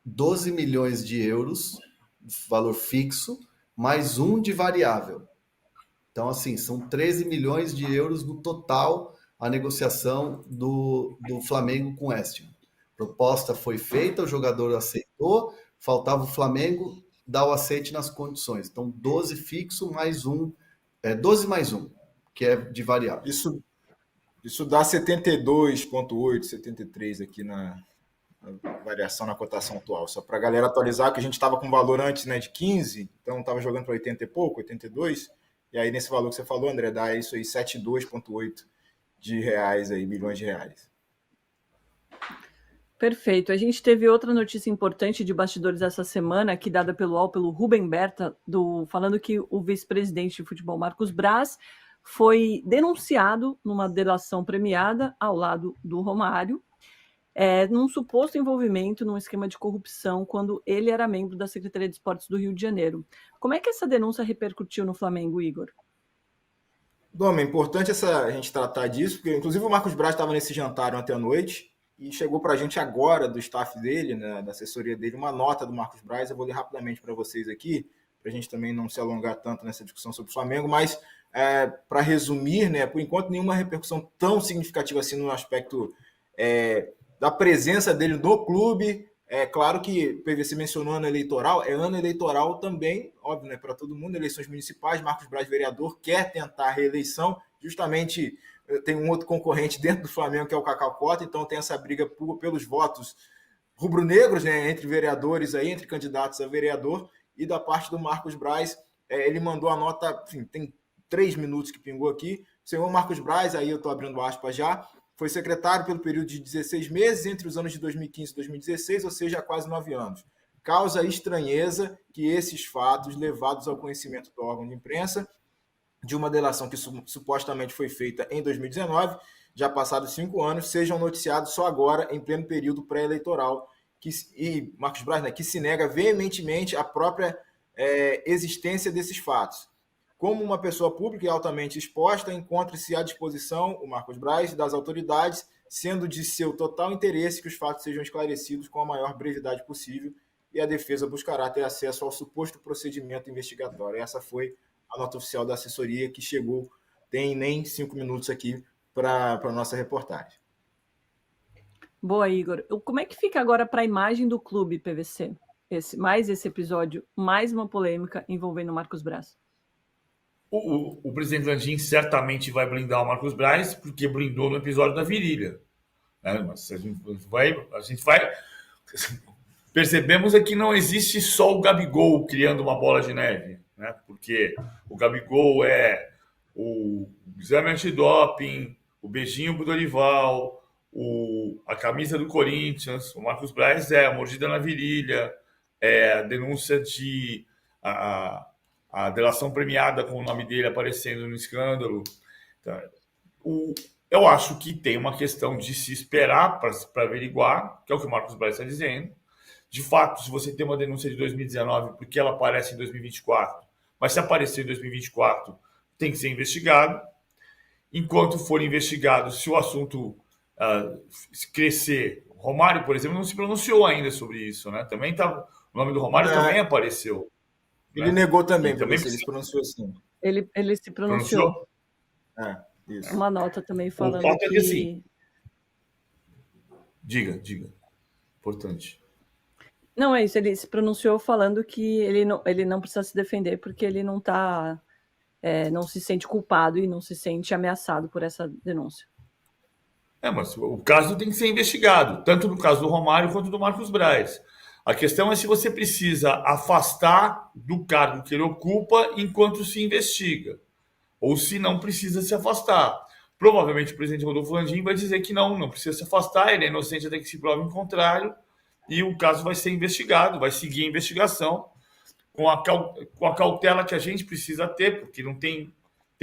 12 milhões de euros, valor fixo, mais um de variável. Então, assim, são 13 milhões de euros no total a negociação do Flamengo com o West Ham. A proposta foi feita, o jogador aceitou, faltava o Flamengo dar o aceite nas condições. Então, 12 fixo mais um, 12 mais um, que é de variável. Isso dá 72,8, 73 aqui na variação na cotação atual. Só para a galera atualizar, que a gente estava com valor antes, né, de 15, então estava jogando para 80 e pouco, 82, e aí nesse valor que você falou, André, dá isso aí 72,8 de reais aí, milhões de reais. Perfeito. A gente teve outra notícia importante de bastidores essa semana, aqui dada pelo Rubem Berta, falando que o vice-presidente de futebol, Marcos Braz, foi denunciado numa delação premiada ao lado do Romário, num suposto envolvimento num esquema de corrupção quando ele era membro da Secretaria de Esportes do Rio de Janeiro. Como é que essa denúncia repercutiu no Flamengo, Igor? Dom, é importante a gente tratar disso, porque inclusive o Marcos Braz estava nesse jantar ontem à noite e chegou para a gente agora, do staff dele, né, da assessoria dele, uma nota do Marcos Braz. Eu vou ler rapidamente para vocês aqui, para a gente também não se alongar tanto nessa discussão sobre o Flamengo, mas para resumir, né, por enquanto nenhuma repercussão tão significativa assim no aspecto da presença dele no clube. É claro que o PVC mencionou ano eleitoral, é ano eleitoral também, óbvio, né, para todo mundo, eleições municipais. Marcos Braz, vereador, quer tentar a reeleição, justamente tem um outro concorrente dentro do Flamengo, que é o Cacau Cota, então tem essa briga pelos votos rubro-negros, né, entre vereadores, aí, entre candidatos a vereador, e da parte do Marcos Braz, ele mandou a nota, enfim, tem 3 minutos que pingou aqui. O senhor Marcos Braz, aí eu estou abrindo aspas já, foi secretário pelo período de 16 meses entre os anos de 2015 e 2016, ou seja, há quase 9 anos. Causa estranheza que esses fatos, levados ao conhecimento do órgão de imprensa, de uma delação que supostamente foi feita em 2019, já passados 5 anos, sejam noticiados só agora, em pleno período pré-eleitoral, e Marcos Braz, né, que se nega veementemente a própria existência desses fatos. Como uma pessoa pública e altamente exposta, encontra-se à disposição, o Marcos Braz, das autoridades, sendo de seu total interesse que os fatos sejam esclarecidos com a maior brevidade possível, e a defesa buscará ter acesso ao suposto procedimento investigatório. Essa foi a nota oficial da assessoria, que chegou, tem nem 5 minutos aqui para a nossa reportagem. Boa, Igor. Como é que fica agora para a imagem do clube, PVC? Mais esse episódio, mais uma polêmica envolvendo o Marcos Braz. O presidente Landim certamente vai blindar o Marcos Braz, porque blindou no episódio da virilha. Mas a gente vai. Percebemos que não existe só o Gabigol criando uma bola de neve, né? Porque o Gabigol é o exame antidoping, o beijinho pro Dorival, a camisa do Corinthians, o Marcos Braz é a mordida na virilha, a denúncia de a delação premiada com o nome dele aparecendo no escândalo. Então, eu acho que tem uma questão de se esperar para averiguar, que é o que o Marcos Braz está dizendo. De fato, se você tem uma denúncia de 2019, porque ela aparece em 2024, mas se aparecer em 2024, tem que ser investigado. Enquanto for investigado, se o assunto crescer, o Romário, por exemplo, não se pronunciou ainda sobre isso, né? Também tá, o nome do Romário também apareceu. Ele negou também, também ele se pronunciou assim. Ele se pronunciou. Isso. Uma nota também falando o que... Assim, diga. Importante. Não, é isso. Ele se pronunciou falando que ele não precisa se defender porque ele não tá... não se sente culpado e não se sente ameaçado por essa denúncia. Mas o caso tem que ser investigado, tanto no caso do Romário quanto do Marcos Braz. A questão é se você precisa afastar do cargo que ele ocupa enquanto se investiga, ou se não precisa se afastar. Provavelmente o presidente Rodolfo Landim vai dizer que não precisa se afastar, ele é inocente até que se prove o contrário, e o caso vai ser investigado, vai seguir a investigação com a cautela que a gente precisa ter, porque não tem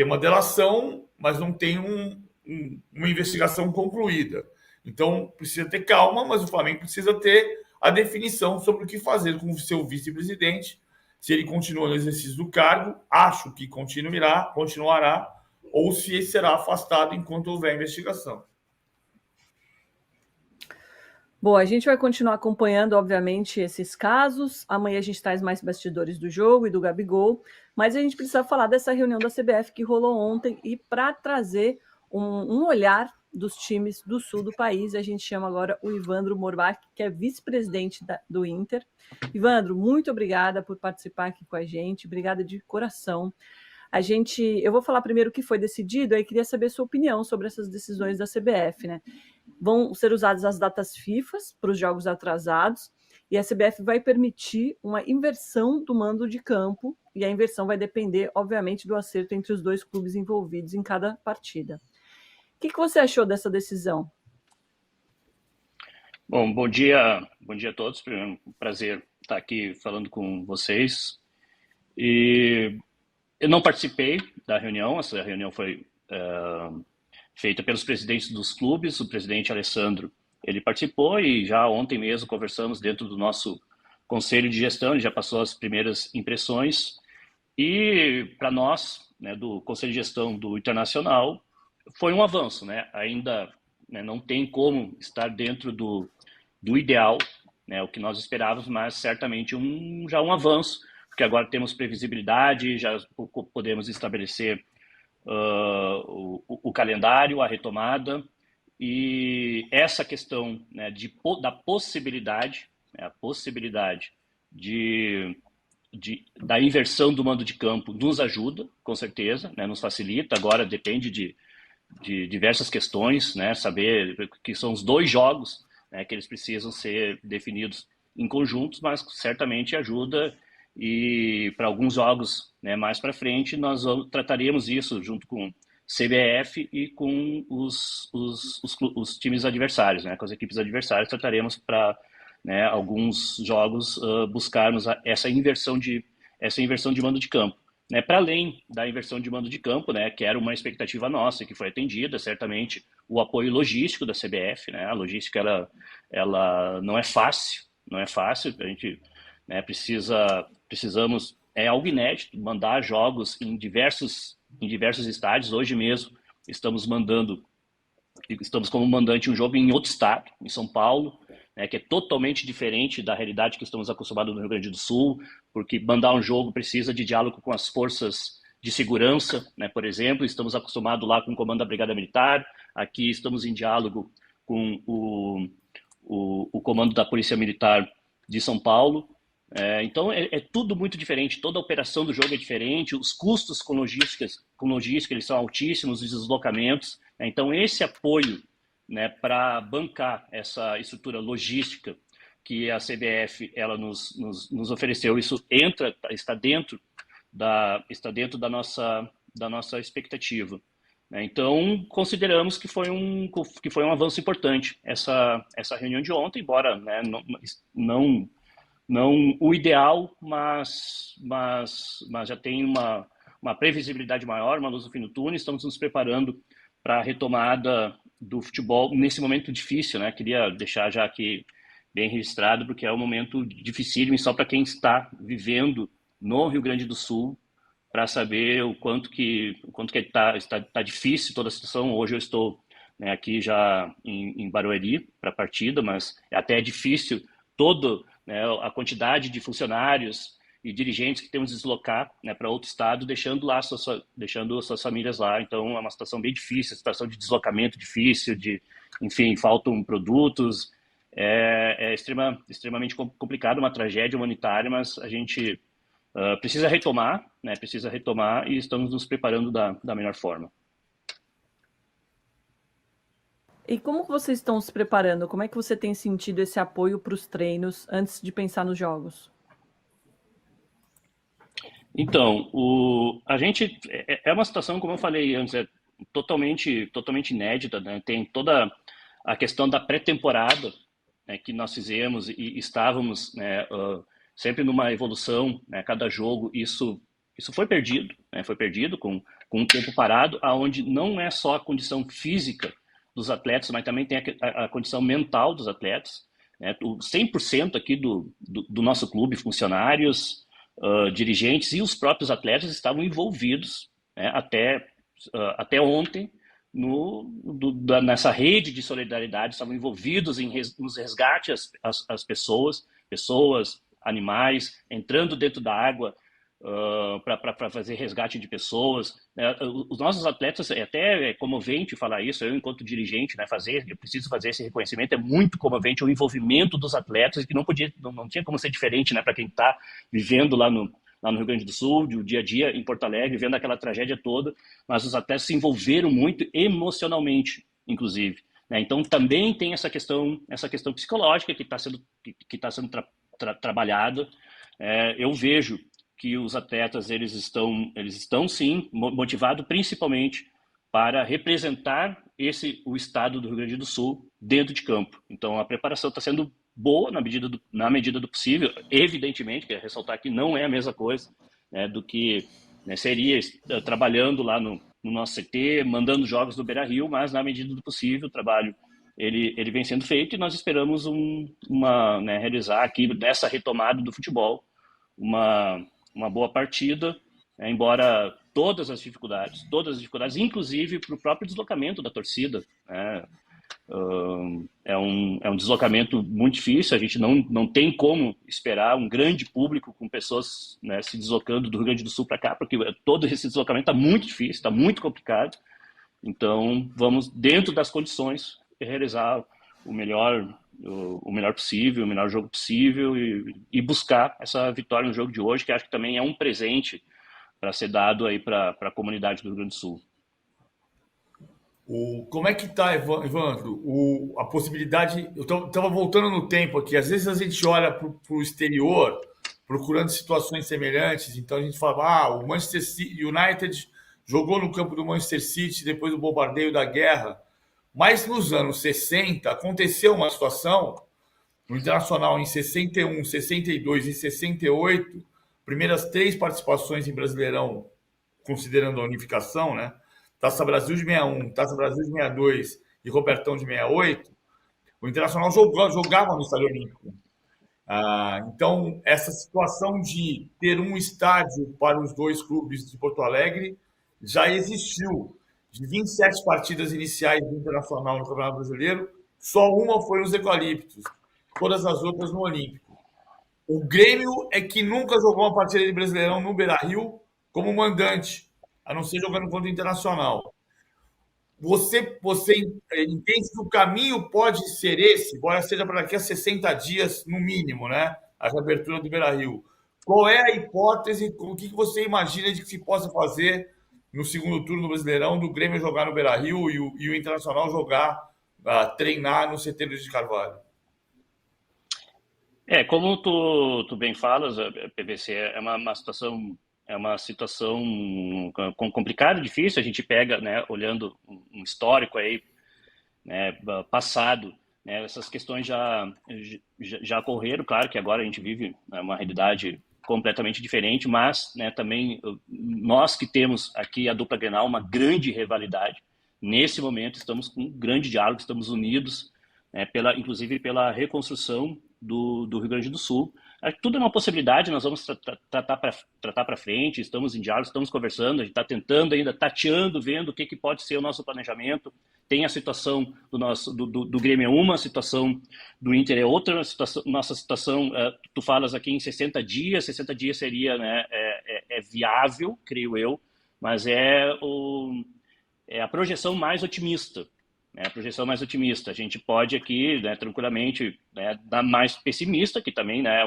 uma delação, mas não tem uma investigação concluída. Então, precisa ter calma, mas o Flamengo precisa ter a definição sobre o que fazer com o seu vice-presidente, se ele continua no exercício do cargo, acho que continuará, ou se ele será afastado enquanto houver investigação. Bom, a gente vai continuar acompanhando, obviamente, esses casos. Amanhã a gente traz mais bastidores do jogo e do Gabigol, mas a gente precisa falar dessa reunião da CBF que rolou ontem e para trazer um olhar dos times do sul do país, a gente chama agora o Ivandro Morbach, que é vice-presidente do Inter. Ivandro, muito obrigada por participar aqui com a gente, obrigada de coração. Eu vou falar primeiro o que foi decidido, aí queria saber a sua opinião sobre essas decisões da CBF, né? Vão ser usadas as datas FIFA para os jogos atrasados e a CBF vai permitir uma inversão do mando de campo e a inversão vai depender, obviamente, do acerto entre os dois clubes envolvidos em cada partida. O que você achou dessa decisão? Bom, bom dia a todos. É um prazer estar aqui falando com vocês. E eu não participei da reunião, essa reunião foi feita pelos presidentes dos clubes. O presidente Alessandro, ele participou e já ontem mesmo conversamos dentro do nosso conselho de gestão, ele já passou as primeiras impressões. E para nós, né, do conselho de gestão do Internacional, foi um avanço, né? Ainda, né, não tem como estar dentro do ideal, né, o que nós esperávamos, mas certamente já um avanço, porque agora temos previsibilidade, já podemos estabelecer o calendário, a retomada, e essa questão, né, da possibilidade, né, a possibilidade da inversão do mando de campo nos ajuda, com certeza, né, nos facilita. Agora depende de diversas questões, né, saber que são os dois jogos, né, que eles precisam ser definidos em conjuntos, mas certamente ajuda. E para alguns jogos, né, mais para frente, nós trataremos isso junto com CBF e com os times adversários, né, com as equipes adversárias, trataremos para, né, alguns jogos buscarmos essa inversão de mando de campo. Né, para além da inversão de mando de campo, né, que era uma expectativa nossa e que foi atendida, certamente o apoio logístico da CBF, né, a logística ela não é fácil, a gente, né, precisamos, é algo inédito, mandar jogos em diversos estádios. Hoje mesmo estamos como mandante um jogo em outro estado, em São Paulo, né, que é totalmente diferente da realidade que estamos acostumados no Rio Grande do Sul, porque mandar um jogo precisa de diálogo com as forças de segurança, né, por exemplo. Estamos acostumados lá com o comando da Brigada Militar, aqui estamos em diálogo com o comando da Polícia Militar de São Paulo. Então é tudo muito diferente, toda a operação do jogo é diferente, os custos com logística eles são altíssimos, os deslocamentos. Então esse apoio, né, para bancar essa estrutura logística que a CBF ela nos ofereceu, isso está dentro da nossa expectativa. Então consideramos que foi um avanço importante essa reunião de ontem, embora, né, não o ideal, mas já tem uma previsibilidade maior, uma luz no fim do túnel. Estamos nos preparando para a retomada do futebol nesse momento difícil, né? Queria deixar já aqui bem registrado, porque é um momento dificílimo e só para quem está vivendo no Rio Grande do Sul para saber o quanto que está difícil toda a situação. Hoje eu estou, né, aqui já em Barueri para a partida, mas até é difícil né, a quantidade de funcionários e dirigentes que temos que deslocar, né, para outro estado, deixando suas famílias lá. Então é uma situação bem difícil, situação de deslocamento difícil, enfim, faltam produtos, é extremamente complicado, uma tragédia humanitária, mas a gente precisa retomar, né, e estamos nos preparando da melhor forma. E como vocês estão se preparando? Como é que você tem sentido esse apoio para os treinos antes de pensar nos jogos? Então, a gente é uma situação, como eu falei antes, é totalmente inédita, né? Tem toda a questão da pré-temporada, né, que nós fizemos e estávamos, né, sempre numa evolução, né, cada jogo. Isso foi perdido, né? Foi perdido com um tempo parado, aonde não é só a condição física dos atletas, mas também tem a condição mental dos atletas, né? 100% aqui do nosso clube, funcionários, dirigentes e os próprios atletas estavam envolvidos, né, até ontem nessa rede de solidariedade, estavam envolvidos nos resgates às pessoas, animais, entrando dentro da água para fazer resgate de pessoas. Os nossos atletas, é até comovente falar isso, eu enquanto dirigente, né, eu preciso fazer esse reconhecimento, é muito comovente o envolvimento dos atletas, que não tinha como ser diferente, né, para quem está vivendo lá no Rio Grande do Sul, o dia a dia em Porto Alegre, vendo aquela tragédia toda, mas os atletas se envolveram muito emocionalmente, inclusive. Né? Então, também tem essa questão psicológica que está sendo trabalhada. Eu vejo que os atletas eles estão sim motivados principalmente para representar o estado do Rio Grande do Sul dentro de campo. Então, a preparação está sendo boa na medida do possível. Evidentemente, quero ressaltar que não é a mesma coisa, né, do que, né, seria trabalhando lá no nosso CT, mandando jogos do Beira-Rio, mas na medida do possível o trabalho ele vem sendo feito e nós esperamos realizar aqui nessa retomada do futebol uma boa partida, embora todas as dificuldades, inclusive para o próprio deslocamento da torcida, né? É um deslocamento muito difícil, a gente não tem como esperar um grande público com pessoas, né, se deslocando do Rio Grande do Sul para cá, porque todo esse deslocamento está muito difícil, está muito complicado. Então, vamos, dentro das condições, realizar o melhor possível, o melhor jogo possível e buscar essa vitória no jogo de hoje, que acho que também é um presente para ser dado aí para a comunidade do Rio Grande do Sul. Como é que está, Evandro, a possibilidade... Eu estava voltando no tempo aqui. Às vezes a gente olha para o exterior procurando situações semelhantes. Então a gente fala, o Manchester United jogou no campo do Manchester City depois do bombardeio da guerra. Mas nos anos 60 aconteceu uma situação no Internacional em 61, 62 e 68, primeiras 3 participações em Brasileirão, considerando a unificação, né? Taça Brasil de 61, Taça Brasil de 62 e Robertão de 68, o Internacional jogava no Estádio Olímpico. Então, essa situação de ter um estádio para os 2 clubes de Porto Alegre já existiu. De 27 partidas iniciais do Internacional no Campeonato Brasileiro, só uma foi nos Eucaliptos, todas as outras no Olímpico. O Grêmio é que nunca jogou uma partida de Brasileirão no Beira-Rio como mandante, a não ser jogando contra o Internacional. Você entende que o caminho pode ser esse, embora seja para daqui a 60 dias, no mínimo, né? A reabertura do Beira-Rio. Qual é a hipótese, o que você imagina de que se possa fazer no segundo turno do Brasileirão, do Grêmio jogar no Beira-Rio e o Internacional treinar no CT de Carvalho? Como tu bem falas, PVC, é uma situação complicada, difícil. A gente pega, né, olhando um histórico aí, né, passado, né, essas questões já ocorreram. Claro que agora a gente vive uma realidade completamente diferente, mas, né, também nós que temos aqui a dupla Grenal, uma grande rivalidade. Nesse momento estamos com um grande diálogo, estamos unidos, né, inclusive pela reconstrução do Rio Grande do Sul. Tudo é uma possibilidade, nós vamos tratar para frente, estamos em diálogo, estamos conversando, a gente está tentando ainda, tateando, vendo o que pode ser o nosso planejamento. Tem a situação do Grêmio é uma, a situação do Inter é outra, nossa situação, tu falas aqui em 60 dias seria, né, viável, creio eu, mas é a projeção mais otimista. A gente pode aqui, né, tranquilamente, né, dar mais pessimista, que também, né, é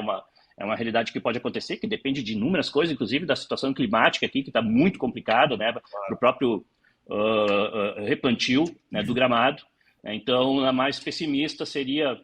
uma realidade que pode acontecer, que depende de inúmeras coisas, inclusive da situação climática aqui, que está muito complicado, né, para o próprio replantio, né, do gramado. Então, a mais pessimista seria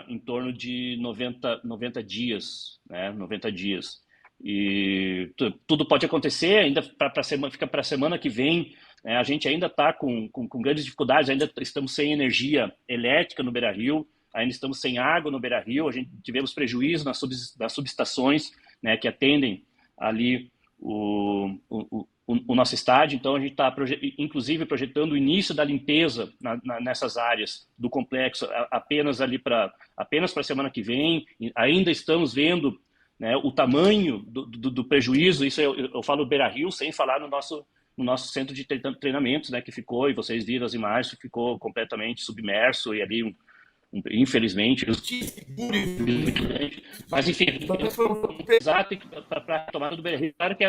em torno de 90 dias, né, 90 dias. E tudo pode acontecer, ainda fica para a semana que vem. A gente ainda está com grandes dificuldades, ainda estamos sem energia elétrica no Beira-Rio, ainda estamos sem água no Beira-Rio, tivemos prejuízo nas subestações, né, que atendem ali o nosso estádio. Então a gente está, inclusive, projetando o início da limpeza nessas áreas do complexo apenas para a semana que vem. Ainda estamos vendo, né, o tamanho do prejuízo. Isso eu falo Beira-Rio, sem falar no nosso centro de treinamentos, né, que ficou, e vocês viram as imagens, ficou completamente submerso e ali, infelizmente, muito grande. Mas, enfim, exato para a tomada do Beira-Rio, claro que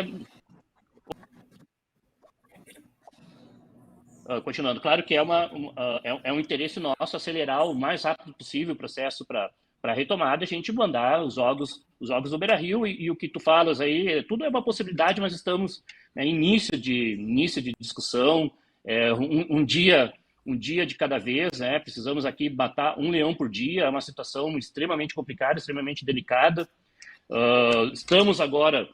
continuando, claro que é um interesse nosso acelerar o mais rápido possível o processo para a retomada, a gente mandar os jogos do Beira-Rio, e o que tu falas aí, tudo é uma possibilidade, mas estamos em início de discussão, um dia de cada vez, né? Precisamos aqui matar um leão por dia, é uma situação extremamente complicada, extremamente delicada. Estamos agora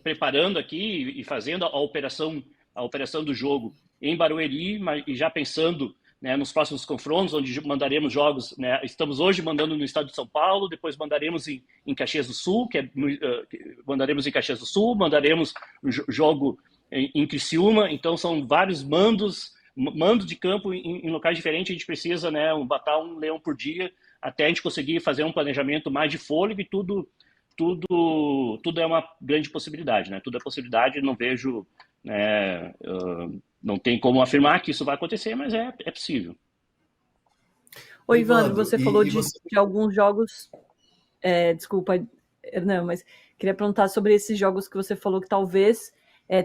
preparando aqui e fazendo a operação do jogo em Barueri, e já pensando, né, nos próximos confrontos, onde mandaremos jogos, né, estamos hoje mandando no estado de São Paulo, depois mandaremos em Caxias do Sul, mandaremos em Caxias do Sul, mandaremos jogo em Criciúma, então são vários mandos de campo em locais diferentes, a gente precisa, né, matar um leão por dia, até a gente conseguir fazer um planejamento mais de fôlego, e tudo é uma grande possibilidade, né? Tudo é possibilidade, não vejo, né, não tem como afirmar que isso vai acontecer, mas é possível. Oi, Ivandro, você falou de alguns jogos. Desculpa, Hernan, mas queria perguntar sobre esses jogos que você falou que talvez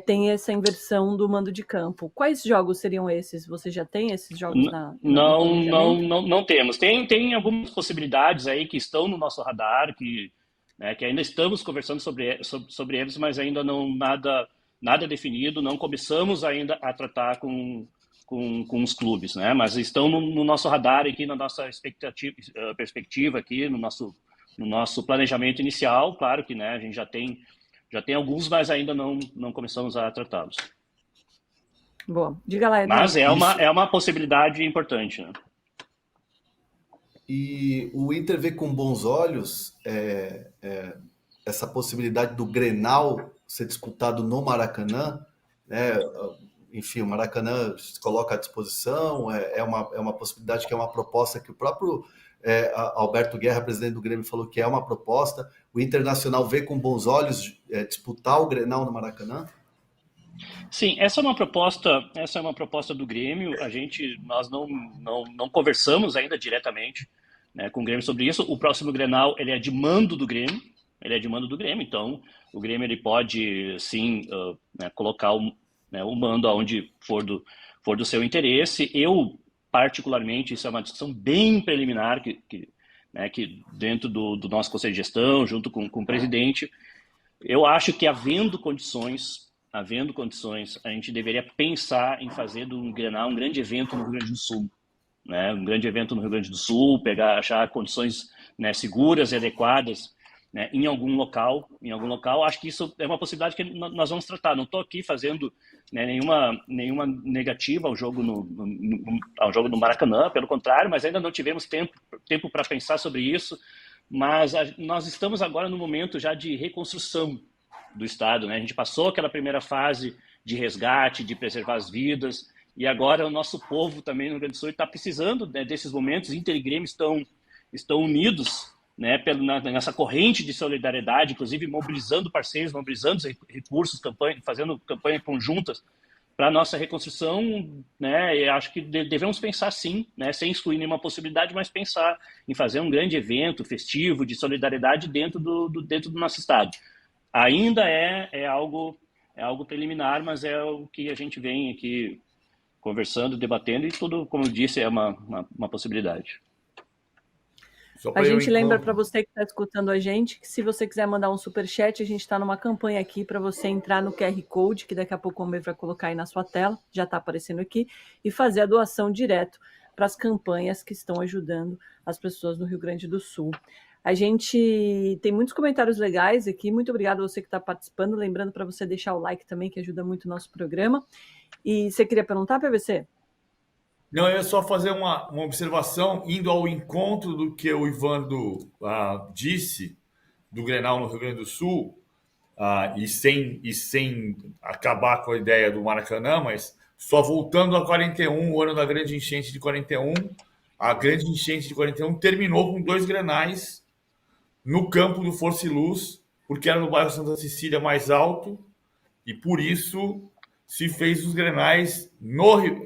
tenha essa inversão do mando de campo. Quais jogos seriam esses? Você já tem esses jogos Não temos. Tem algumas possibilidades aí que estão no nosso radar, que ainda estamos conversando sobre eles, mas ainda não nada definido, não começamos ainda a tratar com os clubes, né? Mas estão no nosso radar aqui, na nossa perspectiva aqui, no nosso planejamento inicial. Claro que, né, a gente já tem alguns, mas ainda não começamos a tratá-los. Boa, diga lá, Edson. Mas é uma possibilidade importante, né? E o Inter vê com bons olhos essa possibilidade do Grenal ser disputado no Maracanã, né? Enfim, o Maracanã se coloca à disposição, é uma possibilidade, que é uma proposta que o próprio Alberto Guerra, presidente do Grêmio, falou que é uma proposta. O Internacional vê com bons olhos disputar o Grenal no Maracanã? Sim, essa é uma proposta do Grêmio. Nós não conversamos ainda diretamente, né, com o Grêmio sobre isso. O próximo Grenal, ele é de mando do Grêmio, então o Grêmio ele pode sim, né, colocar o mando aonde for do seu interesse. Eu, particularmente, isso é uma discussão bem preliminar que dentro do nosso conselho de gestão, junto com o presidente, eu acho que havendo condições, a gente deveria pensar em fazer do Grenal um grande evento no Rio Grande do Sul, né? Um grande evento no Rio Grande do Sul, achar condições, né, seguras e adequadas, né, em algum local. Acho que isso é uma possibilidade que nós vamos tratar. Não estou aqui fazendo, né, nenhuma negativa ao jogo no Maracanã, pelo contrário, mas ainda não tivemos tempo para pensar sobre isso. Mas nós estamos agora no momento já de reconstrução do Estado, né? A gente passou aquela primeira fase de resgate, de preservar as vidas, e agora o nosso povo também no Rio Grande do Sul está precisando, né, desses momentos. Inter e Grêmio estão unidos, né, nessa corrente de solidariedade, inclusive mobilizando parceiros, mobilizando recursos, fazendo campanhas conjuntas para a nossa reconstrução, né? E acho que devemos pensar sim, né, sem excluir nenhuma possibilidade, mas pensar em fazer um grande evento festivo de solidariedade dentro do nosso estado. Ainda é algo preliminar, mas é o que a gente vem aqui conversando, debatendo, e tudo, como eu disse, é uma possibilidade. A gente lembra para você que está escutando a gente, que se você quiser mandar um superchat, a gente está numa campanha aqui para você entrar no QR Code, que daqui a pouco o Homer vai colocar aí na sua tela, já está aparecendo aqui, e fazer a doação direto para as campanhas que estão ajudando as pessoas no Rio Grande do Sul. A gente tem muitos comentários legais aqui, muito obrigado a você que está participando, lembrando para você deixar o like também, que ajuda muito o nosso programa. E você queria perguntar, PVC? Não, eu ia só fazer uma observação, indo ao encontro do que o Ivandro disse, do Grenal no Rio Grande do Sul, e sem acabar com a ideia do Maracanã, mas só voltando a 41, o ano da grande enchente de 41, a grande enchente de 41 terminou com 2 Grenais no campo do Força e Luz, porque era no bairro Santa Cecília mais alto, E por isso se fez os Grenais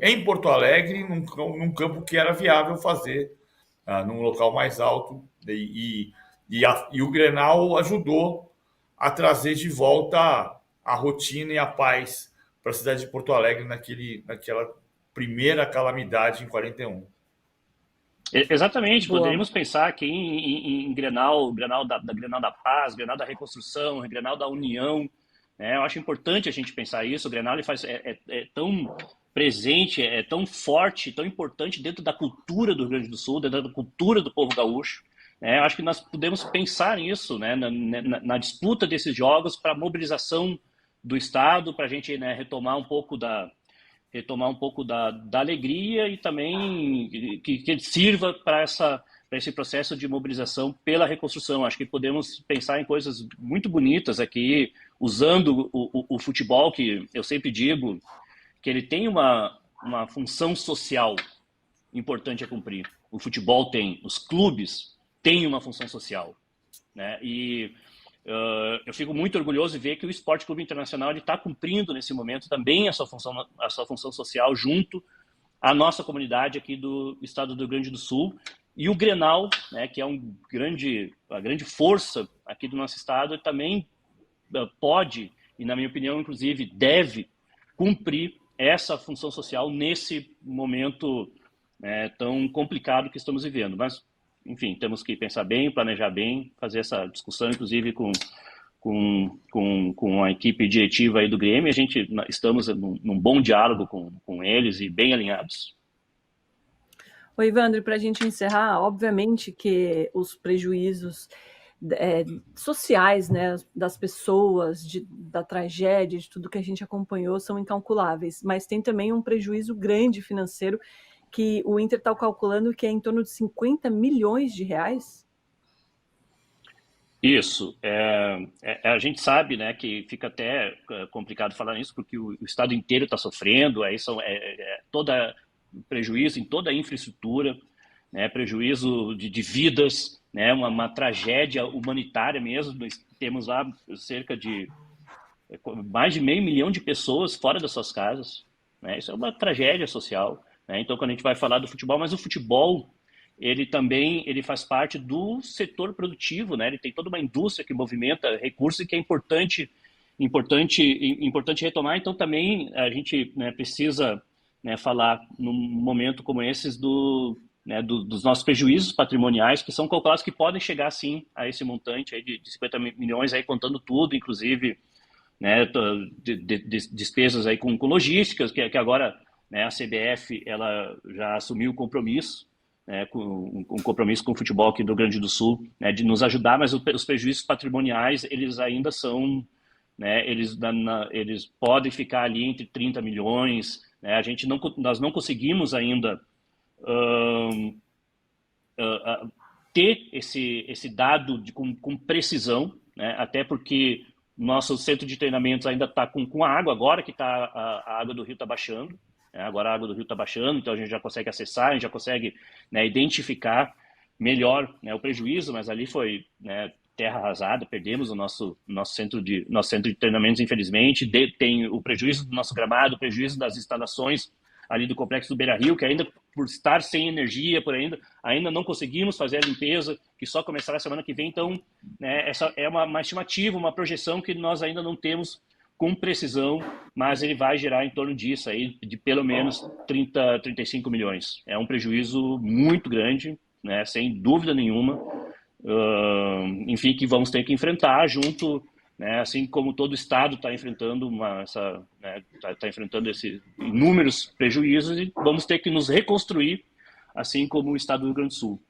em Porto Alegre, num campo que era viável fazer, num local mais alto. E o Grenal ajudou a trazer de volta a rotina e a paz para a cidade de Porto Alegre naquela primeira calamidade em 41. Exatamente, Boa. poderíamos pensar aqui em Grenal da Paz, Grenal da Reconstrução, Grenal da União, né? Eu acho importante a gente pensar isso. O Grenal é tão presente, é tão forte, tão importante dentro da cultura do Rio Grande do Sul, dentro da cultura do povo gaúcho, né? Eu acho que nós podemos pensar nisso, né? Na disputa desses jogos para mobilização do Estado, para a gente, né, retomar um pouco da alegria e também que ele sirva para esse processo de mobilização pela reconstrução. Acho que podemos pensar em coisas muito bonitas aqui, usando o futebol, que eu sempre digo que ele tem uma função social importante a cumprir. O futebol tem, os clubes têm uma função social, né? E eu fico muito orgulhoso de ver que o Esporte Clube Internacional está cumprindo nesse momento também a sua função social junto à nossa comunidade aqui do estado do Rio Grande do Sul. E o Grenal, né, que é a grande força aqui do nosso estado, também pode, e na minha opinião, inclusive, deve cumprir essa função social nesse momento, né, tão complicado que estamos vivendo. Mas enfim, temos que pensar bem, planejar bem, fazer essa discussão, inclusive, com a equipe diretiva aí do Grêmio. A gente estamos num bom diálogo com eles e bem alinhados. Oi, Evandro, para a gente encerrar, obviamente que os prejuízos sociais, né, das pessoas, da tragédia, de tudo que a gente acompanhou, são incalculáveis, mas tem também um prejuízo grande financeiro que o Inter está calculando que é em torno de 50 milhões de reais? Isso. A gente sabe, né, que fica até complicado falar nisso, porque o estado inteiro está sofrendo, aí todo prejuízo em toda a infraestrutura, né, prejuízo de vidas, né, uma tragédia humanitária mesmo. Nós temos lá cerca de mais de 500 mil de pessoas fora das suas casas, né? Isso é uma tragédia social. Então, quando a gente vai falar do futebol, mas o futebol, ele também faz parte do setor produtivo, né? Ele tem toda uma indústria que movimenta recursos e que é importante retomar. Então, também a gente, né, precisa, né, falar num momento como esses dos nossos prejuízos patrimoniais, que são calculados, que podem chegar, sim, a esse montante aí de 50 milhões, aí, contando tudo, inclusive, né, despesas aí com logísticas, que agora, né, a CBF ela já assumiu o compromisso, né, um compromisso com o futebol aqui do Rio Grande do Sul, né, de nos ajudar, mas os prejuízos patrimoniais, eles ainda são, né, eles podem ficar ali entre 30 milhões, né? Nós não conseguimos ainda ter esse dado com precisão, né, até porque nosso centro de treinamentos ainda está com água, agora que a água do rio está baixando. Agora a água do rio está baixando, então a gente já consegue acessar, a gente já consegue, né, identificar melhor, né, o prejuízo, mas ali foi, né, terra arrasada, perdemos o nosso centro de treinamentos, infelizmente. Tem o prejuízo do nosso gramado, o prejuízo das instalações ali do Complexo do Beira-Rio, que ainda por estar sem energia, ainda não conseguimos fazer a limpeza, que só começará a semana que vem. Então, né, essa é uma estimativa, uma projeção que nós ainda não temos com precisão, mas ele vai gerar em torno disso, aí, de pelo menos 35 milhões. É um prejuízo muito grande, né, sem dúvida nenhuma, enfim, que vamos ter que enfrentar junto, né, assim como todo o Estado está enfrentando tá enfrentando esses inúmeros prejuízos, e vamos ter que nos reconstruir, assim como o Estado do Rio Grande do Sul.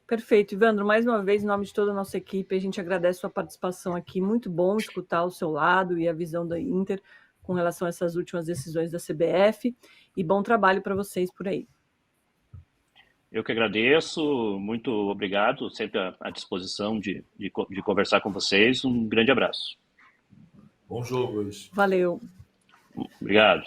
Perfeito, Evandro, mais uma vez, em nome de toda a nossa equipe, a gente agradece a sua participação aqui. Muito bom escutar o seu lado e a visão da Inter com relação a essas últimas decisões da CBF, e bom trabalho para vocês por aí. Eu que agradeço, muito obrigado, sempre à disposição de conversar com vocês. Um grande abraço. Bom jogo hoje. Valeu. Obrigado.